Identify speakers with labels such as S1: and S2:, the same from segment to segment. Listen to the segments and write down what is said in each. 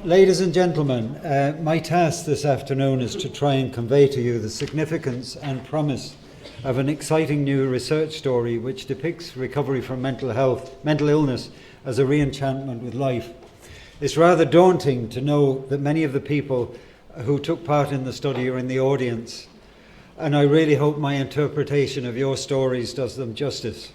S1: Ladies and gentlemen, my task this afternoon is to try and convey to you the significance and promise of an exciting new research story which depicts recovery from mental illness as a re-enchantment with life. It's rather daunting to know that many of the people who took part in the study are in the audience, and I really hope my interpretation of your stories does them justice.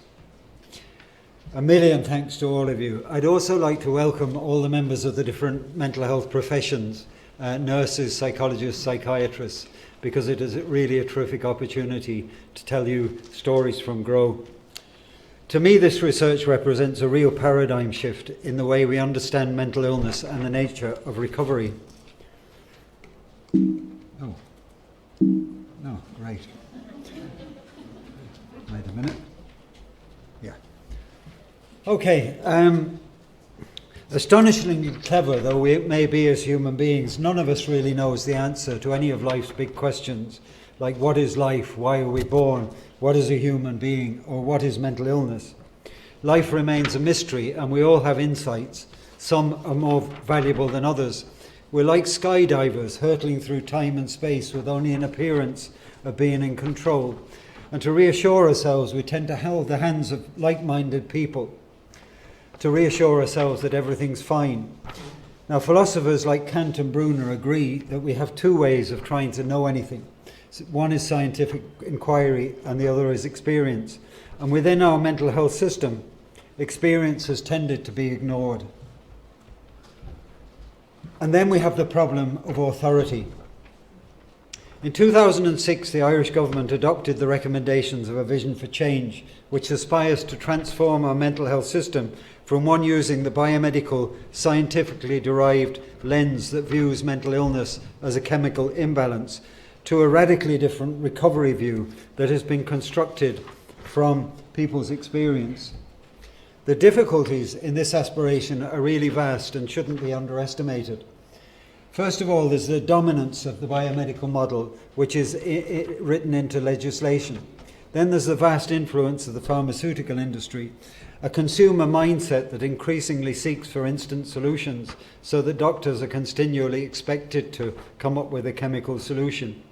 S1: A million thanks to all of you. I'd also like to welcome all the members of the different mental health professions, nurses, psychologists, psychiatrists, because it is really a terrific opportunity to tell you stories from GROW. To me, this research represents a real paradigm shift in the way we understand mental illness and the nature of recovery. Oh, great. Wait a minute. Yeah. Okay, astonishingly clever though we may be as human beings, none of us really knows the answer to any of life's big questions, like what is life, why are we born, what is a human being, or what is mental illness. Life remains a mystery and we all have insights. Some are more valuable than others. We're like skydivers hurtling through time and space with only an appearance of being in control. And to reassure ourselves, we tend to hold the hands of like-minded people to reassure ourselves that everything's fine. Now, philosophers like Kant and Bruner agree that we have two ways of trying to know anything. One is scientific inquiry and the other is experience. And within our mental health system, experience has tended to be ignored. And then we have the problem of authority. In 2006, the Irish government adopted the recommendations of a vision for change, which aspires to transform our mental health system from one using the biomedical, scientifically derived lens that views mental illness as a chemical imbalance to a radically different recovery view that has been constructed from people's experience. The difficulties in this aspiration are really vast and shouldn't be underestimated. First of all, there's the dominance of the biomedical model, which is written into legislation. Then there's the vast influence of the pharmaceutical industry, a consumer mindset that increasingly seeks for instant solutions so that doctors are continually expected to come up with a chemical solution.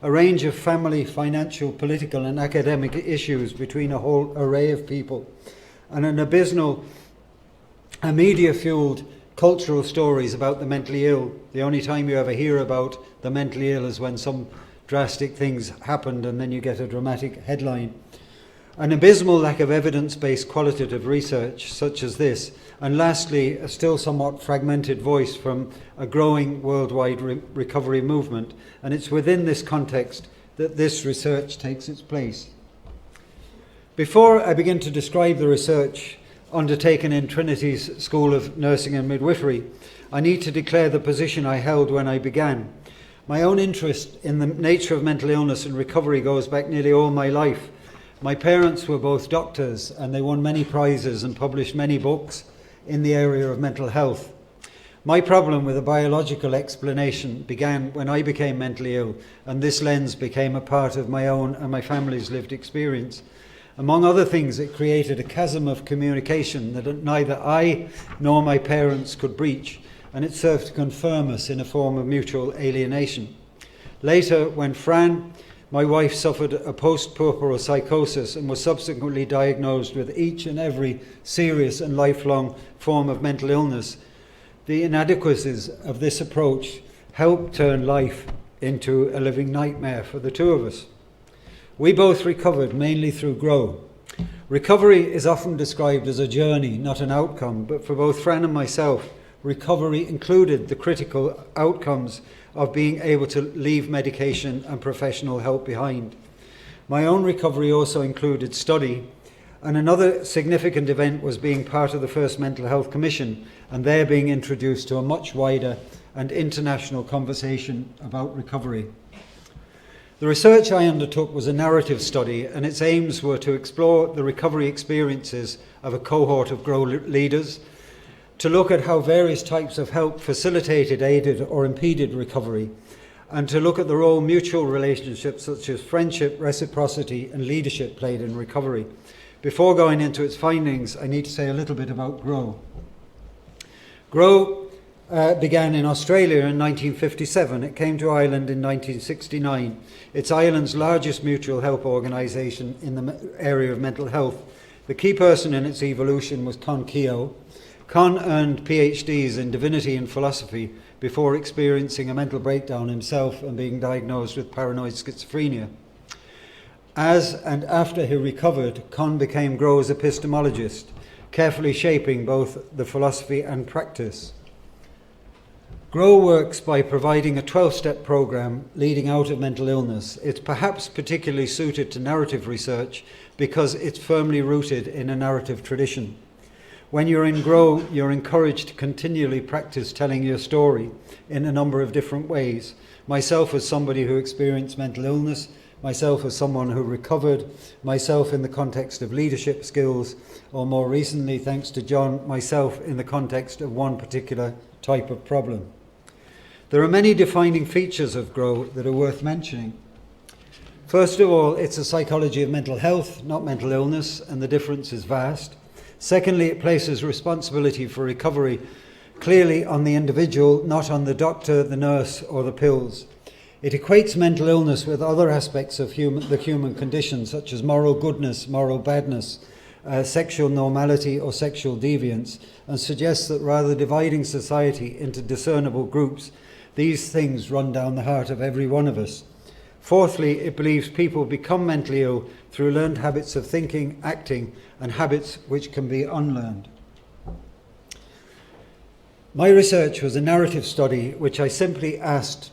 S1: A range of family, financial, political and academic issues between a whole array of people, and an abysmal, media-fueled cultural stories about the mentally ill. The only time you ever hear about the mentally ill is when some drastic things happened and then you get a dramatic headline. An abysmal lack of evidence-based qualitative research such as this, and lastly, a still somewhat fragmented voice from a growing worldwide recovery movement, and it's within this context that this research takes its place. Before I begin to describe the research undertaken in Trinity's School of Nursing and Midwifery, I need to declare the position I held when I began. My own interest in the nature of mental illness and recovery goes back nearly all my life. My parents were both doctors and they won many prizes and published many books in the area of mental health. My problem with a biological explanation began when I became mentally ill, and this lens became a part of my own and my family's lived experience. Among other things, it created a chasm of communication that neither I nor my parents could breach, and it served to confirm us in a form of mutual alienation. Later, when Fran, my wife, suffered a post-puerperal psychosis and was subsequently diagnosed with each and every serious and lifelong form of mental illness, the inadequacies of this approach helped turn life into a living nightmare for the two of us. We both recovered mainly through GROW. Recovery is often described as a journey, not an outcome, but for both Fran and myself, recovery included the critical outcomes of being able to leave medication and professional help behind. My own recovery also included study, and another significant event was being part of the first Mental Health Commission, and there being introduced to a much wider and international conversation about recovery. The research I undertook was a narrative study, and its aims were to explore the recovery experiences of a cohort of GROW leaders, to look at how various types of help facilitated, aided or impeded recovery, and to look at the role mutual relationships such as friendship, reciprocity and leadership played in recovery. Before going into its findings, I need to say a little bit about GROW. GROW began in Australia in 1957. It came to Ireland in 1969. It's Ireland's largest mutual help organisation in the area of mental health. The key person in its evolution was Con Keogh. Con earned PhDs in divinity and philosophy before experiencing a mental breakdown himself and being diagnosed with paranoid schizophrenia. As and after he recovered, Con became Grove's epistemologist, carefully shaping both the philosophy and practice. Grove works by providing a 12-step program leading out of mental illness. It's perhaps particularly suited to narrative research because it's firmly rooted in a narrative tradition. When you're in Grove, you're encouraged to continually practice telling your story in a number of different ways. Myself as somebody who experienced mental illness, myself as someone who recovered, myself in the context of leadership skills, or more recently, thanks to John, myself in the context of one particular type of problem. There are many defining features of Grove that are worth mentioning. First of all, it's a psychology of mental health, not mental illness, and the difference is vast. Secondly, it places responsibility for recovery clearly on the individual, not on the doctor, the nurse, or the pills. It equates mental illness with other aspects of the human condition, such as moral goodness, moral badness, sexual normality, or sexual deviance, and suggests that rather dividing society into discernible groups, these things run down the heart of every one of us. Fourthly, it believes people become mentally ill through learned habits of thinking, acting, and habits which can be unlearned. My research was a narrative study which I simply asked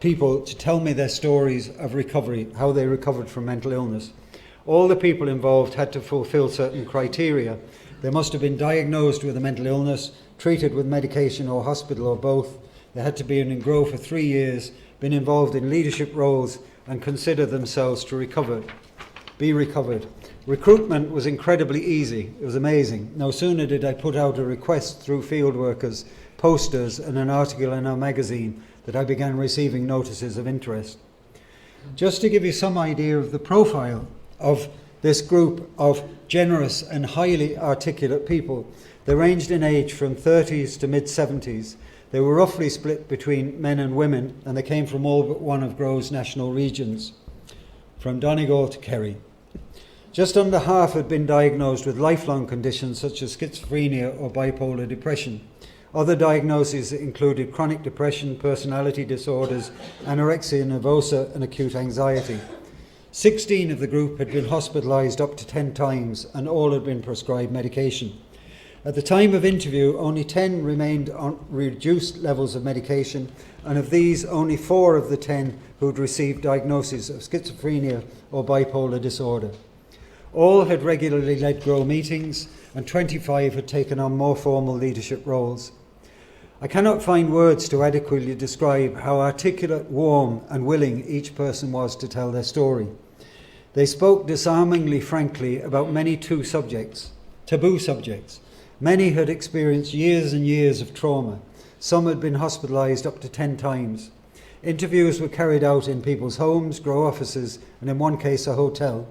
S1: people to tell me their stories of recovery, how they recovered from mental illness. All the people involved had to fulfill certain criteria. They must have been diagnosed with a mental illness, treated with medication or hospital or both. They had to be in Grove for 3 years, been involved in leadership roles, and consider themselves to be recovered. Recruitment was incredibly easy. It was amazing. No sooner did I put out a request through field workers, posters, and an article in our magazine that I began receiving notices of interest. Just to give you some idea of the profile of this group of generous and highly articulate people, they ranged in age from 30s to mid-70s. They were roughly split between men and women, and they came from all but one of Grove's national regions, from Donegal to Kerry. Just under half had been diagnosed with lifelong conditions such as schizophrenia or bipolar depression. Other diagnoses included chronic depression, personality disorders, anorexia nervosa, and acute anxiety. 16 of the group had been hospitalised up to 10 times, and all had been prescribed medication. At the time of interview, only 10 remained on reduced levels of medication, and of these, only 4 of the 10 who'd received diagnoses of schizophrenia or bipolar disorder. All had regularly led Grove meetings, and 25 had taken on more formal leadership roles. I cannot find words to adequately describe how articulate, warm, and willing each person was to tell their story. They spoke disarmingly frankly about many taboo subjects. Many had experienced years and years of trauma. Some had been hospitalised up to 10 times. Interviews were carried out in people's homes, Grove offices, and in one case a hotel.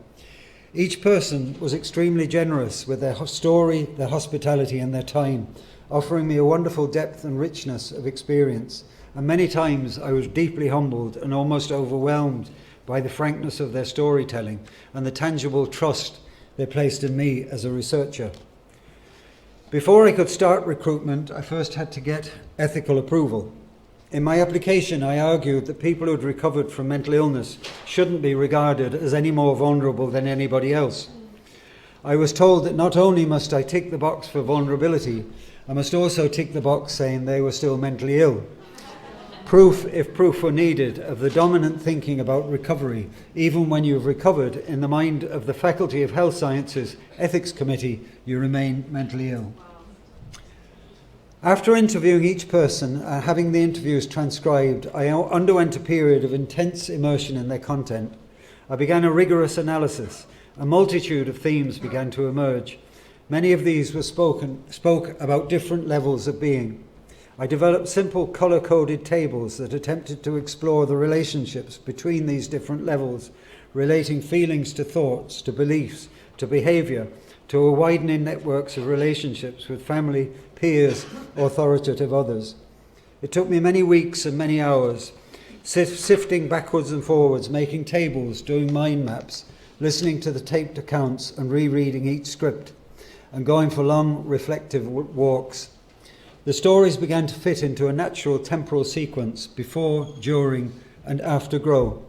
S1: Each person was extremely generous with their story, their hospitality, and their time, offering me a wonderful depth and richness of experience. And many times I was deeply humbled and almost overwhelmed by the frankness of their storytelling and the tangible trust they placed in me as a researcher. Before I could start recruitment, I first had to get ethical approval. In my application, I argued that people who'd recovered from mental illness shouldn't be regarded as any more vulnerable than anybody else. I was told that not only must I tick the box for vulnerability, I must also tick the box saying they were still mentally ill. Proof, if proof were needed, of the dominant thinking about recovery, even when you've recovered, in the mind of the Faculty of Health Sciences Ethics Committee, you remain mentally ill. After interviewing each person, having the interviews transcribed, I underwent a period of intense immersion in their content. I began a rigorous analysis. A multitude of themes began to emerge. Many of these spoke about different levels of being. I developed simple colour-coded tables that attempted to explore the relationships between these different levels, relating feelings to thoughts, to beliefs, to behaviour, to a widening networks of relationships with family, peers, authoritative others. It took me many weeks and many hours, sifting backwards and forwards, making tables, doing mind maps, listening to the taped accounts and rereading each script, and going for long, reflective walks. The stories began to fit into a natural temporal sequence before, during, and after Grow.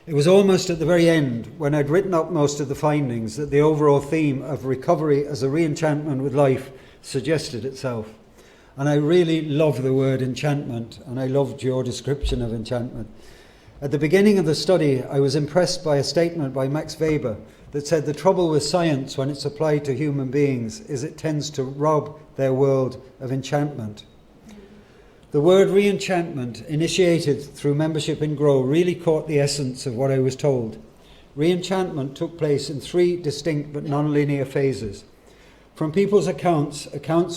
S1: It was almost at the very end, when I'd written up most of the findings, that the overall theme of recovery as a re-enchantment with life suggested itself. And I really love the word enchantment, and I loved your description of enchantment. At the beginning of the study, I was impressed by a statement by Max Weber that said the trouble with science when it's applied to human beings is it tends to rob their world of enchantment. The word re-enchantment, initiated through membership in Grow, really caught the essence of what I was told. Re-enchantment took place in 3 distinct but non-linear phases. From people's accounts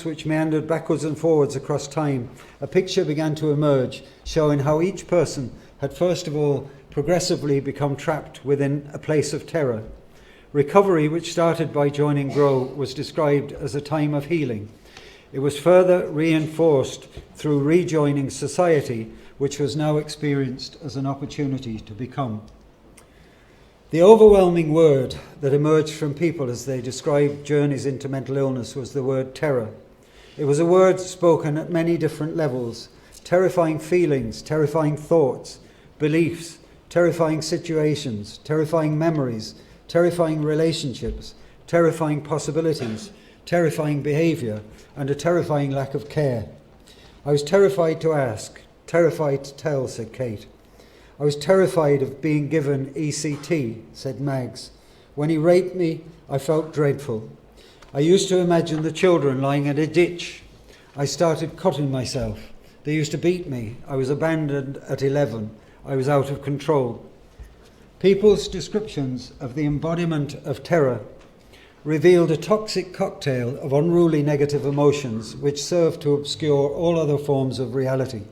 S1: which meandered backwards and forwards across time, a picture began to emerge showing how each person had first of all progressively become trapped within a place of terror. Recovery, which started by joining Grow, was described as a time of healing. It was further reinforced through rejoining society, which was now experienced as an opportunity to become. The overwhelming word that emerged from people as they described journeys into mental illness was the word terror. It was a word spoken at many different levels: terrifying feelings, terrifying thoughts, beliefs, terrifying situations, terrifying memories, terrifying relationships, terrifying possibilities, terrifying behaviour, and a terrifying lack of care. I was terrified to ask, terrified to tell, said Kate. I was terrified of being given ECT, said Mags. When he raped me, I felt dreadful. I used to imagine the children lying in a ditch. I started cutting myself. They used to beat me. I was abandoned at 11. I was out of control. People's descriptions of the embodiment of terror revealed a toxic cocktail of unruly negative emotions which served to obscure all other forms of reality.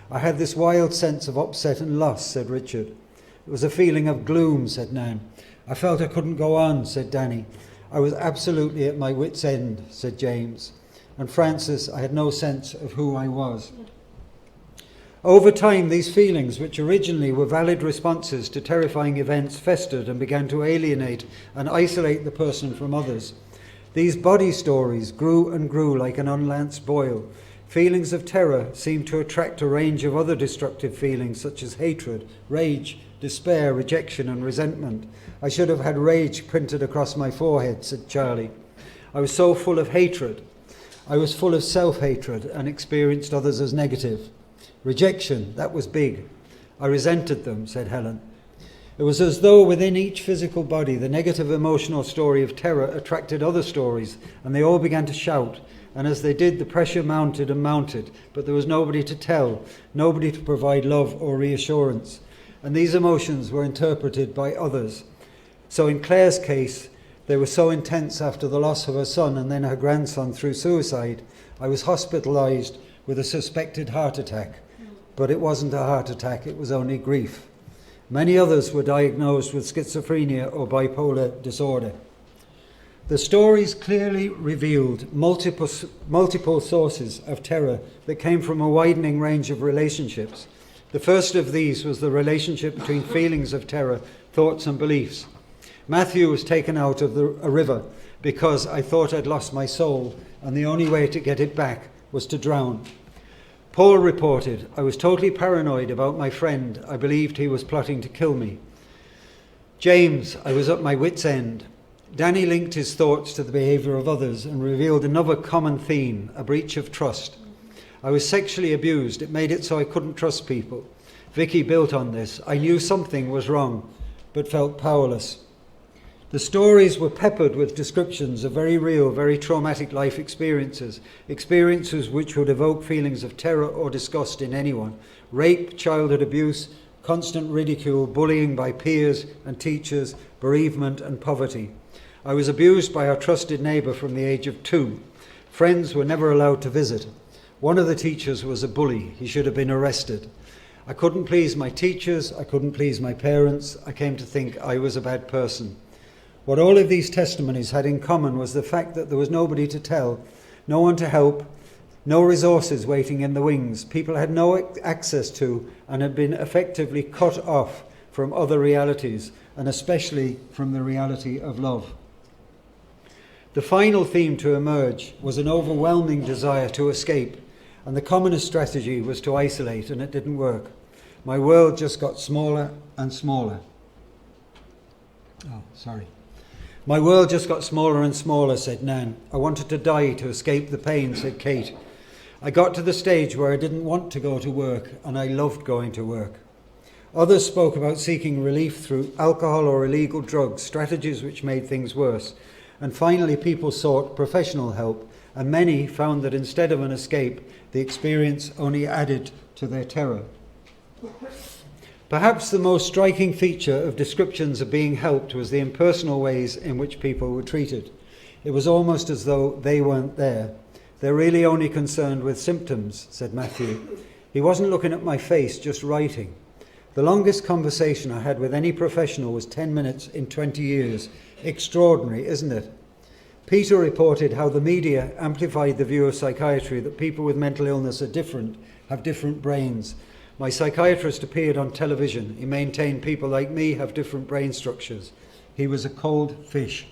S1: I had this wild sense of upset and loss, said Richard. It was a feeling of gloom, said Nan. I felt I couldn't go on, said Danny. I was absolutely at my wit's end, said James. And Francis, I had no sense of who I was. Over time, these feelings, which originally were valid responses to terrifying events, festered and began to alienate and isolate the person from others. These body stories grew and grew like an unlanced boil. Feelings of terror seemed to attract a range of other destructive feelings such as hatred, rage, despair, rejection and resentment. I should have had rage printed across my forehead, said Charlie. I was so full of hatred. I was full of self-hatred and experienced others as negative. Rejection, that was big. I resented them, said Helen. It was as though within each physical body the negative emotional story of terror attracted other stories, and they all began to shout. And as they did, the pressure mounted and mounted, but there was nobody to tell, nobody to provide love or reassurance. And these emotions were interpreted by others. So in Claire's case, they were so intense after the loss of her son and then her grandson through suicide. I was hospitalised with a suspected heart attack. But it wasn't a heart attack, it was only grief. Many others were diagnosed with schizophrenia or bipolar disorder. The stories clearly revealed multiple sources of terror that came from a widening range of relationships. The first of these was the relationship between feelings of terror, thoughts and beliefs. Matthew was taken out of a river because I thought I'd lost my soul and the only way to get it back was to drown. Paul reported, I was totally paranoid about my friend. I believed he was plotting to kill me. James, I was at my wit's end. Danny linked his thoughts to the behaviour of others and revealed another common theme, a breach of trust. I was sexually abused. It made it so I couldn't trust people. Vicky built on this. I knew something was wrong, but felt powerless. The stories were peppered with descriptions of very real, very traumatic life experiences which would evoke feelings of terror or disgust in anyone. Rape, childhood abuse, constant ridicule, bullying by peers and teachers, bereavement and poverty. I was abused by our trusted neighbour from the age of 2. Friends were never allowed to visit. One of the teachers was a bully. He should have been arrested. I couldn't please my teachers. I couldn't please my parents. I came to think I was a bad person. What all of these testimonies had in common was the fact that there was nobody to tell, no one to help, No resources waiting in the wings. People had no access to and had been effectively cut off from other realities, and especially from the reality of love. The final theme to emerge was an overwhelming desire to escape, and the commonest strategy was to isolate, and it didn't work. My world just got smaller and smaller. My world just got smaller and smaller, said Nan. I wanted to die to escape the pain, said Kate. I got to the stage where I didn't want to go to work, and I loved going to work. Others spoke about seeking relief through alcohol or illegal drugs, strategies which made things worse. And finally, people sought professional help, and many found that instead of an escape, the experience only added to their terror. Perhaps the most striking feature of descriptions of being helped was the impersonal ways in which people were treated. It was almost as though they weren't there. They're really only concerned with symptoms, said Matthew. He wasn't looking at my face, just writing. The longest conversation I had with any professional was 10 minutes in 20 years. Extraordinary, isn't it? Peter reported how the media amplified the view of psychiatry that people with mental illness are different, have different brains. My psychiatrist appeared on television. He maintained people like me have different brain structures. He was a cold fish.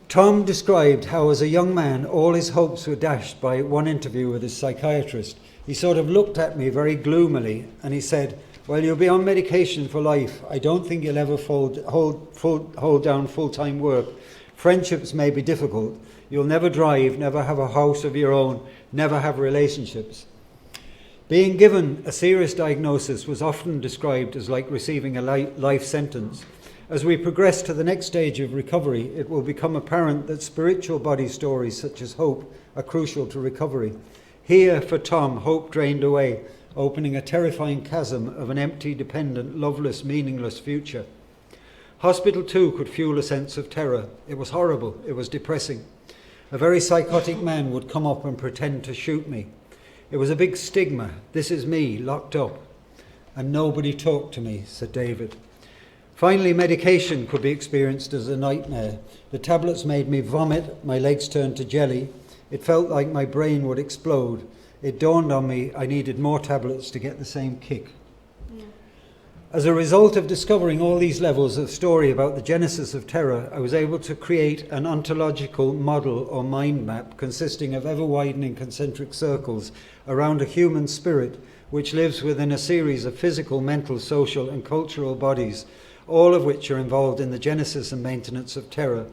S1: Tom described how as a young man all his hopes were dashed by one interview with his psychiatrist. He sort of looked at me very gloomily and he said, well, you'll be on medication for life. I don't think you'll ever hold down full-time work. Friendships may be difficult. You'll never drive, never have a house of your own, never have relationships. Being given a serious diagnosis was often described as like receiving a life sentence. As we progress to the next stage of recovery, it will become apparent that spiritual body stories such as hope are crucial to recovery. Here, for Tom, hope drained away, opening a terrifying chasm of an empty, dependent, loveless, meaningless future. Hospital too could fuel a sense of terror. It was horrible. It was depressing. A very psychotic man would come up and pretend to shoot me. It was a big stigma. This is me, locked up. And nobody talked to me, said David. Finally, medication could be experienced as a nightmare. The tablets made me vomit. My legs turned to jelly. It felt like my brain would explode. It dawned on me I needed more tablets to get the same kick. Yeah. As a result of discovering all these levels of story about the genesis of terror, I was able to create an ontological model or mind map consisting of ever-widening concentric circles around a human spirit which lives within a series of physical, mental, social and cultural bodies, all of which are involved in the genesis and maintenance of terror.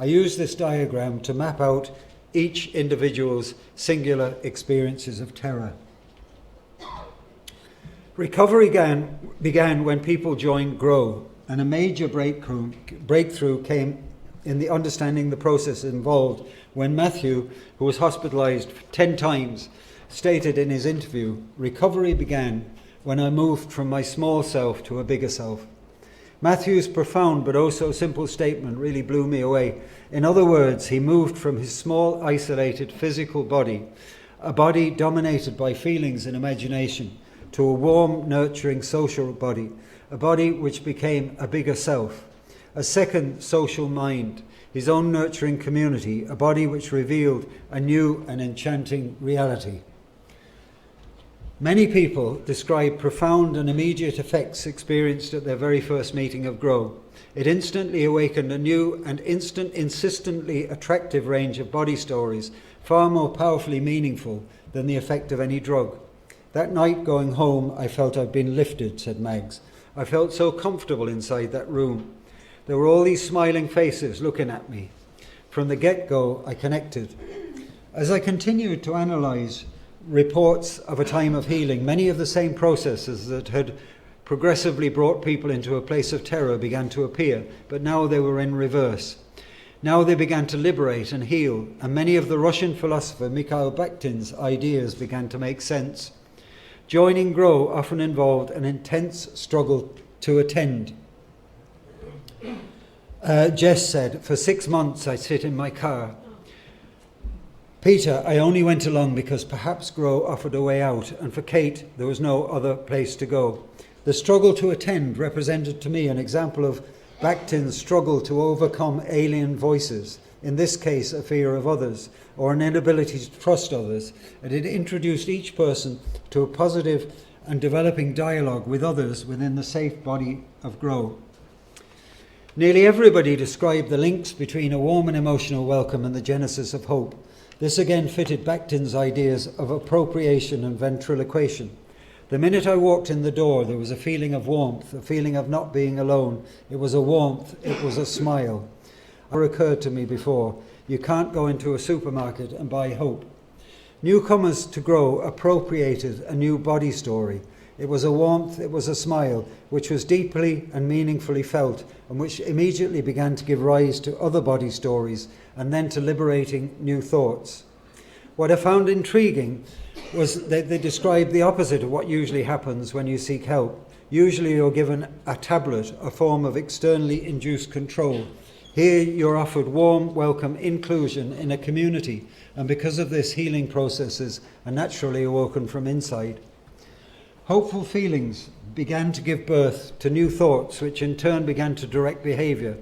S1: I use this diagram to map out each individual's singular experiences of terror. Recovery began when people joined GROW, and a major breakthrough came in the understanding the process involved when Matthew, who was hospitalized 10 times, stated in his interview, recovery began when I moved from my small self to a bigger self. Matthew's profound but oh so simple statement really blew me away. In other words, he moved from his small, isolated physical body, a body dominated by feelings and imagination, to a warm, nurturing social body, a body which became a bigger self, a second social mind, his own nurturing community, a body which revealed a new and enchanting reality. Many people describe profound and immediate effects experienced at their very first meeting of GROW. It instantly awakened a new and insistently attractive range of body stories, far more powerfully meaningful than the effect of any drug. That night going home, I felt I'd been lifted, said Mags. I felt so comfortable inside that room. There were all these smiling faces looking at me. From the get-go, I connected. As I continued to analyse reports of a time of healing, many of the same processes that had progressively brought people into a place of terror began to appear, but now they were in reverse. Now they began to liberate and heal, and many of the Russian philosopher Mikhail Bakhtin's ideas began to make sense. Joining GROW often involved an intense struggle to attend. Jess said, for 6 months I sit in my car. Peter, I only went along because perhaps GROW offered a way out, and for Kate, there was no other place to go. The struggle to attend represented to me an example of Bakhtin's struggle to overcome alien voices, in this case a fear of others, or an inability to trust others, and it introduced each person to a positive and developing dialogue with others within the safe body of Grow. Nearly everybody described the links between a warm and emotional welcome and the genesis of hope. This again fitted Bakhtin's ideas of appropriation and ventriloquation. The minute I walked in the door, there was a feeling of warmth, a feeling of not being alone. It was a warmth, it was a smile. It occurred to me before, you can't go into a supermarket and buy hope. Newcomers to Grow appropriated a new body story. It was a warmth, it was a smile, which was deeply and meaningfully felt, and which immediately began to give rise to other body stories, and then to liberating new thoughts. What I found intriguing was that they described the opposite of what usually happens when you seek help. Usually you're given a tablet, a form of externally induced control. Here you're offered warm, welcome inclusion in a community, and because of this, healing processes are naturally awoken from inside. Hopeful feelings began to give birth to new thoughts, which in turn began to direct behaviour.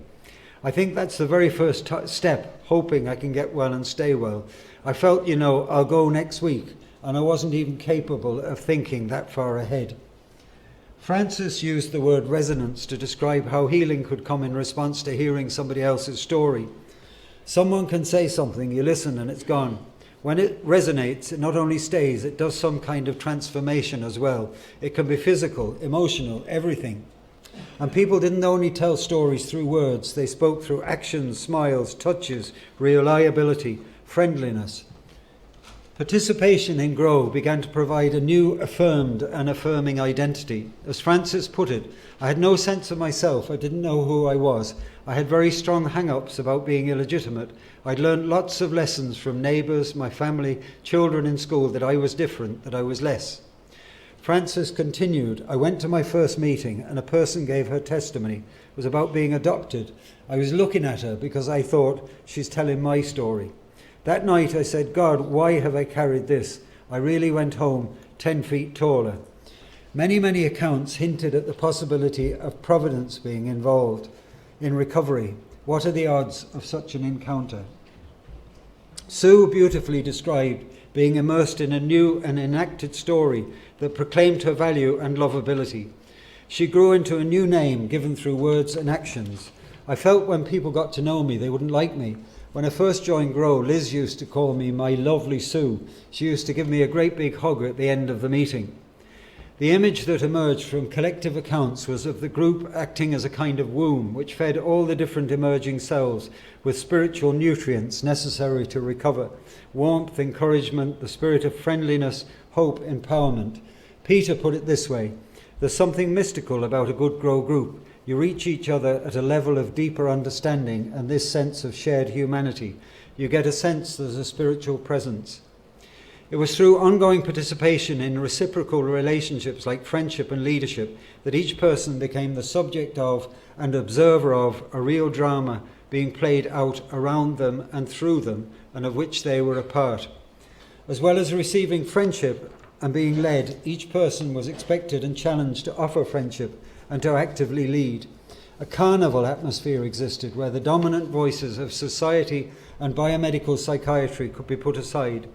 S1: I think that's the very first step, hoping I can get well and stay well. I felt, I'll go next week, and I wasn't even capable of thinking that far ahead. Francis used the word resonance to describe how healing could come in response to hearing somebody else's story. Someone can say something, you listen, and it's gone. When it resonates, it not only stays, it does some kind of transformation as well. It can be physical, emotional, everything. And people didn't only tell stories through words, they spoke through actions, smiles, touches, reliability, friendliness. Participation in Grow began to provide a new affirmed and affirming identity. As Francis put it, I had no sense of myself, I didn't know who I was. I had very strong hang-ups about being illegitimate. I'd learned lots of lessons from neighbours, my family, children in school, that I was different, that I was less. Francis continued, I went to my first meeting and a person gave her testimony. It was about being adopted. I was looking at her because I thought, she's telling my story. That night I said, God, why have I carried this? I really went home 10 feet taller. Many accounts hinted at the possibility of providence being involved in recovery. What are the odds of such an encounter? Sue beautifully described being immersed in a new and enacted story that proclaimed her value and lovability. She grew into a new name given through words and actions. I felt when people got to know me, they wouldn't like me. When I first joined Grow, Liz used to call me my lovely Sue. She used to give me a great big hug at the end of the meeting. The image that emerged from collective accounts was of the group acting as a kind of womb, which fed all the different emerging cells with spiritual nutrients necessary to recover. Warmth, encouragement, the spirit of friendliness, hope, empowerment. Peter put it this way, there's something mystical about a good Grow group. You reach each other at a level of deeper understanding and this sense of shared humanity. You get a sense there's a spiritual presence. It was through ongoing participation in reciprocal relationships like friendship and leadership that each person became the subject of and observer of a real drama being played out around them and through them, and of which they were a part. As well as receiving friendship and being led, each person was expected and challenged to offer friendship and to actively lead. A carnival atmosphere existed where the dominant voices of society and biomedical psychiatry could be put aside.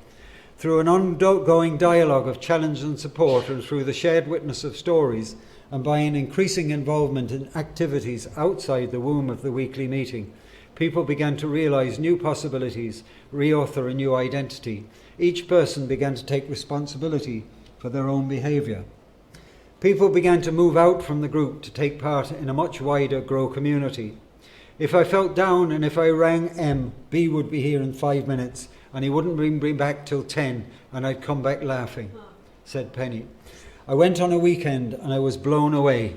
S1: Through an ongoing dialogue of challenge and support, and through the shared witness of stories, and by an increasing involvement in activities outside the womb of the weekly meeting, people began to realise new possibilities, reauthor a new identity. Each person began to take responsibility for their own behaviour. People began to move out from the group to take part in a much wider Grow community. If I felt down and if I rang M, B would be here in 5 minutes and he wouldn't bring me back till 10 and I'd come back laughing, said Penny. I went on a weekend and I was blown away.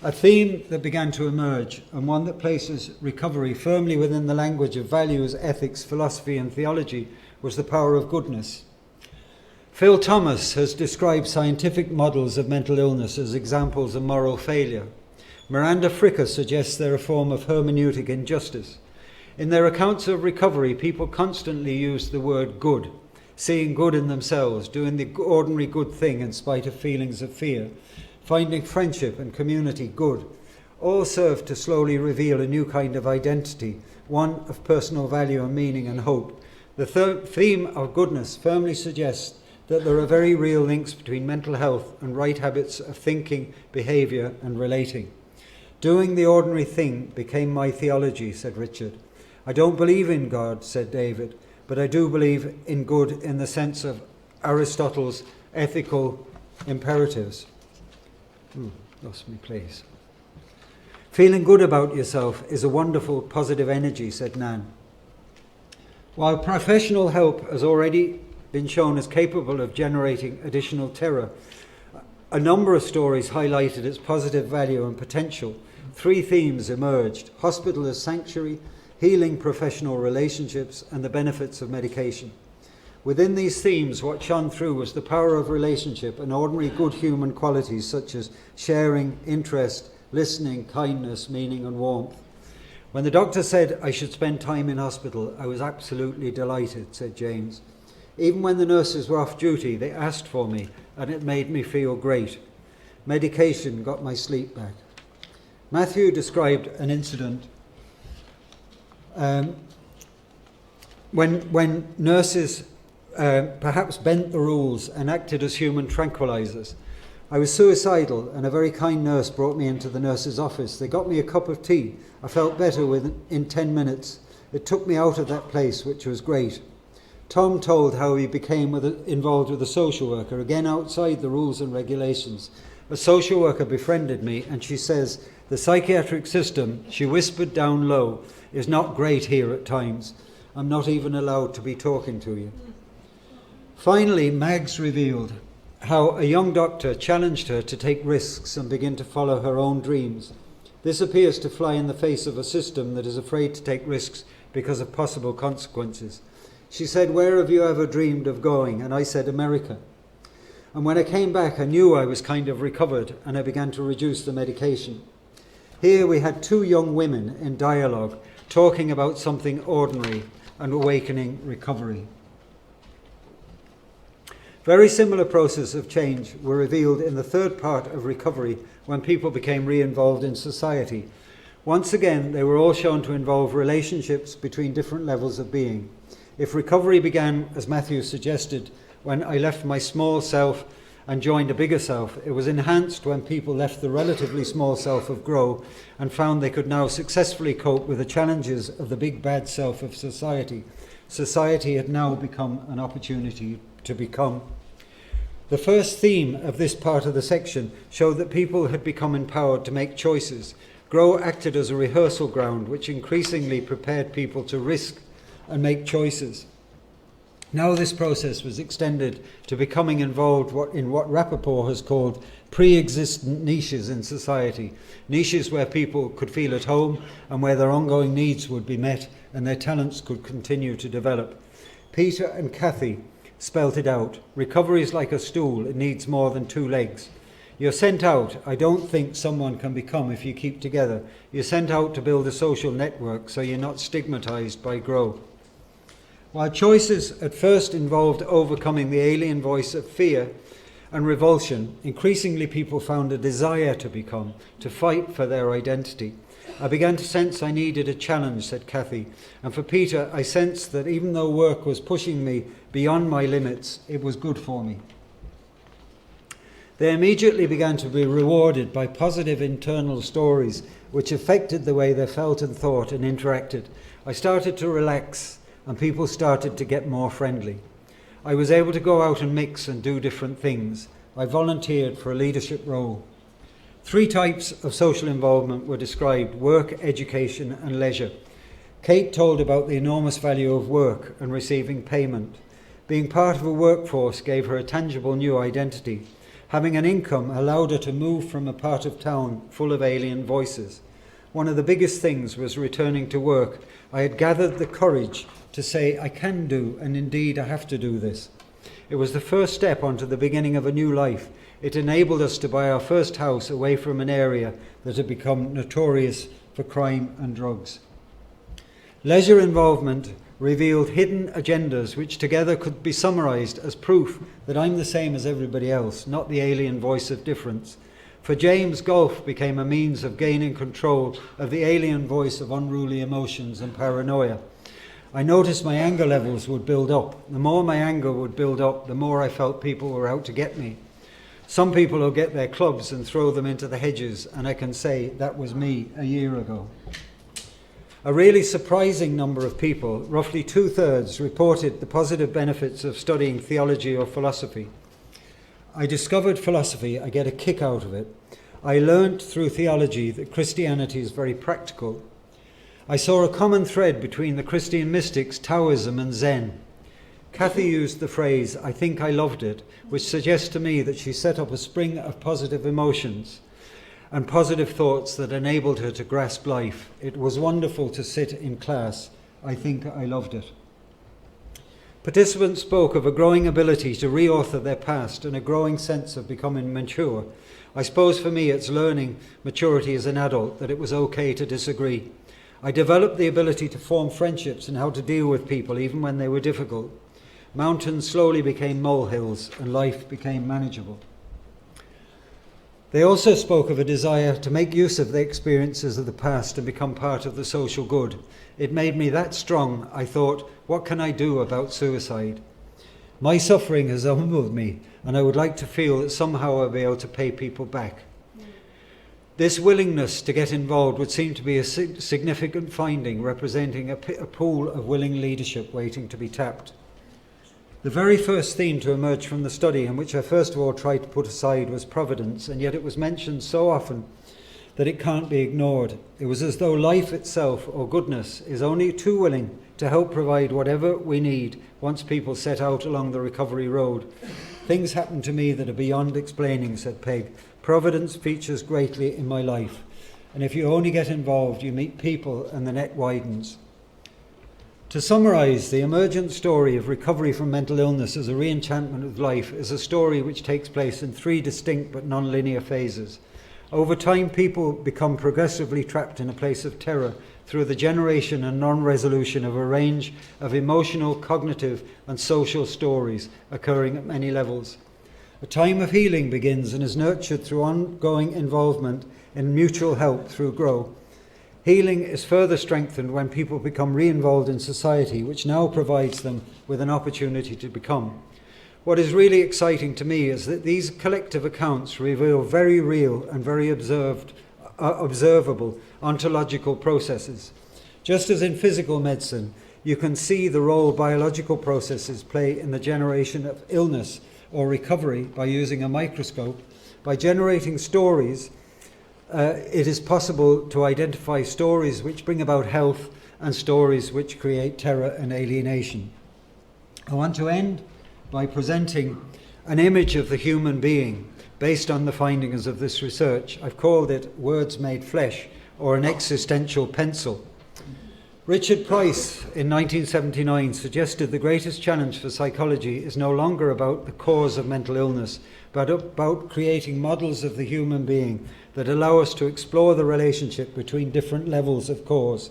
S1: A theme that began to emerge, and one that places recovery firmly within the language of values, ethics, philosophy and theology, was the power of goodness. Phil Thomas has described scientific models of mental illness as examples of moral failure. Miranda Fricker suggests they're a form of hermeneutic injustice. In their accounts of recovery, people constantly use the word good, seeing good in themselves, doing the ordinary good thing in spite of feelings of fear, finding friendship and community good, all serve to slowly reveal a new kind of identity, one of personal value and meaning and hope. The theme of goodness firmly suggests that there are very real links between mental health and right habits of thinking, behaviour and relating. Doing the ordinary thing became my theology, said Richard. I don't believe in God, said David, but I do believe in good in the sense of Aristotle's ethical imperatives. Lost my place. Feeling good about yourself is a wonderful positive energy, said Nan. While professional help has already been shown as capable of generating additional terror, a number of stories highlighted its positive value and potential. 3 themes emerged: hospital as sanctuary, healing professional relationships, and the benefits of medication. Within these themes, what shone through was the power of relationship and ordinary good human qualities such as sharing, interest, listening, kindness, meaning and warmth. When the doctor said I should spend time in hospital, I was absolutely delighted, said James. Even when the nurses were off duty, they asked for me, and it made me feel great. Medication got my sleep back. Matthew described an incident when nurses perhaps bent the rules and acted as human tranquilizers. I was suicidal, and a very kind nurse brought me into the nurse's office. They got me a cup of tea. I felt better in 10 minutes. It took me out of that place, which was great. Tom told how he became involved with a social worker, again outside the rules and regulations. A social worker befriended me, and she says, the psychiatric system, she whispered down low, is not great here at times. I'm not even allowed to be talking to you. Finally, Mags revealed how a young doctor challenged her to take risks and begin to follow her own dreams. This appears to fly in the face of a system that is afraid to take risks because of possible consequences. She said, where have you ever dreamed of going? And I said, America. And when I came back, I knew I was kind of recovered, and I began to reduce the medication. Here we had 2 young women in dialogue, talking about something ordinary and awakening recovery. Very similar processes of change were revealed in the third part of recovery when people became re-involved in society. Once again, they were all shown to involve relationships between different levels of being. If recovery began, as Matthew suggested, when I left my small self and joined a bigger self, it was enhanced when people left the relatively small self of grow and found they could now successfully cope with the challenges of the big bad self of society. Society had now become an opportunity to become. The first theme of this part of the section showed that people had become empowered to make choices. Grow acted as a rehearsal ground which increasingly prepared people to risk and make choices. Now this process was extended to becoming involved in what Rappaport has called pre-existent niches in society, niches where people could feel at home and where their ongoing needs would be met and their talents could continue to develop. Peter and Kathy spelt it out. Recovery is like a stool, it needs more than 2 legs. You're sent out. I don't think someone can become if you keep together. You're sent out to build a social network so you're not stigmatized by grow. While choices at first involved overcoming the alien voice of fear and revulsion, increasingly people found a desire to become, to fight for their identity. I began to sense I needed a challenge, said Kathy, and for Peter, I sensed that even though work was pushing me beyond my limits, it was good for me. They immediately began to be rewarded by positive internal stories which affected the way they felt and thought and interacted. I started to relax, and people started to get more friendly. I was able to go out and mix and do different things. I volunteered for a leadership role. 3 types of social involvement were described: work, education and leisure. Kate told about the enormous value of work and receiving payment. Being part of a workforce gave her a tangible new identity. Having an income allowed her to move from a part of town full of alien voices. One of the biggest things was returning to work. I had gathered the courage to say, I can do, and indeed I have to do this. It was the first step onto the beginning of a new life. It enabled us to buy our first house away from an area that had become notorious for crime and drugs. Leisure involvement revealed hidden agendas which together could be summarized as proof that I'm the same as everybody else, not the alien voice of difference. For James, golf became a means of gaining control of the alien voice of unruly emotions and paranoia. I noticed my anger levels would build up. The more my anger would build up, the more I felt people were out to get me. Some people will get their clubs and throw them into the hedges, and I can say that was me a year ago. A really surprising number of people, roughly 2/3, reported the positive benefits of studying theology or philosophy. I discovered philosophy, I get a kick out of it. I learned through theology that Christianity is very practical. I saw a common thread between the Christian mystics, Taoism and Zen. Kathy used the phrase, "I think I loved it," which suggests to me that she set up a spring of positive emotions and positive thoughts that enabled her to grasp life. It was wonderful to sit in class. I think I loved it. Participants spoke of a growing ability to re-author their past and a growing sense of becoming mature. I suppose for me it's learning maturity as an adult, that it was okay to disagree. I developed the ability to form friendships and how to deal with people even when they were difficult. Mountains slowly became molehills and life became manageable. They also spoke of a desire to make use of the experiences of the past and become part of the social good. It made me that strong, I thought, what can I do about suicide? My suffering has humbled me, and I would like to feel that somehow I'll be able to pay people back. This willingness to get involved would seem to be a significant finding, representing a pool of willing leadership waiting to be tapped. The very first theme to emerge from the study, and which I first of all tried to put aside, was providence, and yet it was mentioned so often that it can't be ignored. It was as though life itself, or goodness, is only too willing to help provide whatever we need once people set out along the recovery road. Things happen to me that are beyond explaining, said Peg. Providence features greatly in my life, and if you only get involved, you meet people and the net widens. To summarise, the emergent story of recovery from mental illness as a re-enchantment of life is a story which takes place in 3 distinct but non-linear phases. Over time, people become progressively trapped in a place of terror through the generation and non-resolution of a range of emotional, cognitive and social stories occurring at many levels. A time of healing begins and is nurtured through ongoing involvement in mutual help through GROW. Healing is further strengthened when people become re-involved in society, which now provides them with an opportunity to become. What is really exciting to me is that these collective accounts reveal very real and very observable ontological processes. Just as in physical medicine, you can see the role biological processes play in the generation of illness or recovery by using a microscope. By generating stories, it is possible to identify stories which bring about health and stories which create terror and alienation. I want to end by presenting an image of the human being based on the findings of this research. I've called it Words Made Flesh, or an existential pencil. Richard Price in 1979 suggested the greatest challenge for psychology is no longer about the cause of mental illness, but about creating models of the human being that allow us to explore the relationship between different levels of cause.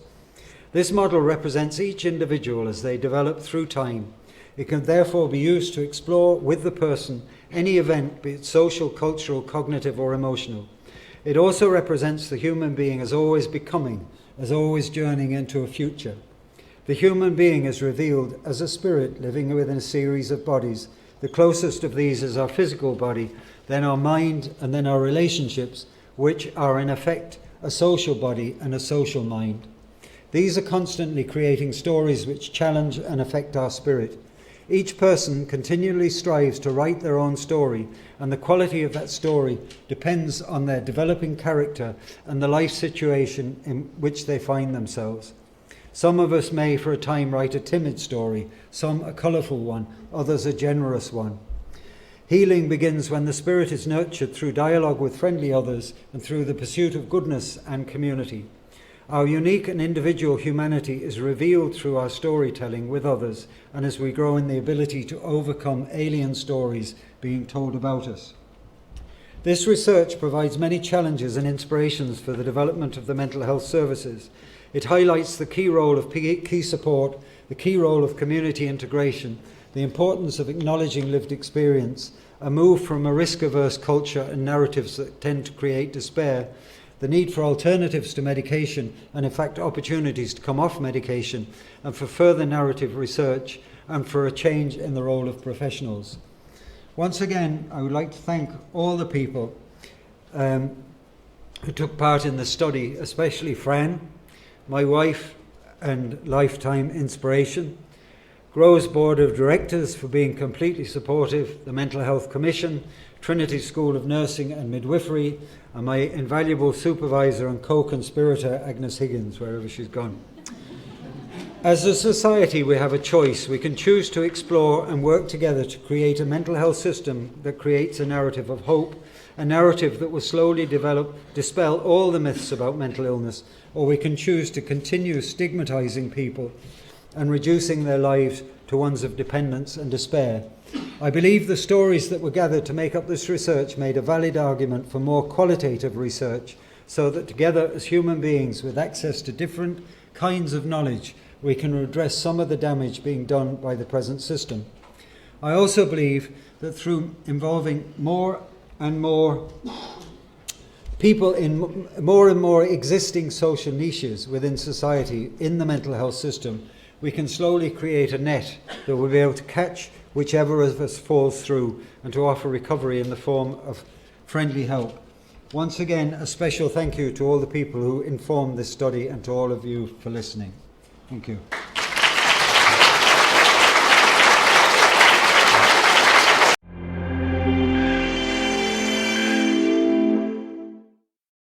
S1: This model represents each individual as they develop through time. It can therefore be used to explore with the person any event, be it social, cultural, cognitive or emotional. It also represents the human being as always becoming, as always journeying into a future. The human being is revealed as a spirit living within a series of bodies. The closest of these is our physical body, then our mind, and then our relationships, which are in effect a social body and a social mind. These are constantly creating stories which challenge and affect our spirit. Each person continually strives to write their own story, and the quality of that story depends on their developing character and the life situation in which they find themselves. Some of us may for a time write a timid story, some a colourful one, others a generous one. Healing begins when the spirit is nurtured through dialogue with friendly others and through the pursuit of goodness and community. Our unique and individual humanity is revealed through our storytelling with others, and as we grow in the ability to overcome alien stories being told about us. This research provides many challenges and inspirations for the development of the mental health services. It highlights the key role of key support, the key role of community integration, the importance of acknowledging lived experience, a move from a risk-averse culture and narratives that tend to create despair, the need for alternatives to medication, and in fact opportunities to come off medication, and for further narrative research, and for a change in the role of professionals. Once again, I would like to thank all the people who took part in the study, especially Fran, my wife and lifetime inspiration, Grove's Board of Directors for being completely supportive, the Mental Health Commission, Trinity School of Nursing and Midwifery, and my invaluable supervisor and co-conspirator, Agnes Higgins, wherever she's gone. As a society, we have a choice. We can choose to explore and work together to create a mental health system that creates a narrative of hope, a narrative that will slowly dispel all the myths about mental illness, or we can choose to continue stigmatizing people and reducing their lives to ones of dependence and despair. I believe the stories that were gathered to make up this research made a valid argument for more qualitative research, so that together as human beings with access to different kinds of knowledge, we can redress some of the damage being done by the present system. I also believe that through involving more and more people in more and more existing social niches within society in the mental health system, we can slowly create a net that will be able to catch whichever of us falls through and to offer recovery in the form of friendly help. Once again, a special thank you to all the people who informed this study and to all of you for listening. Thank you.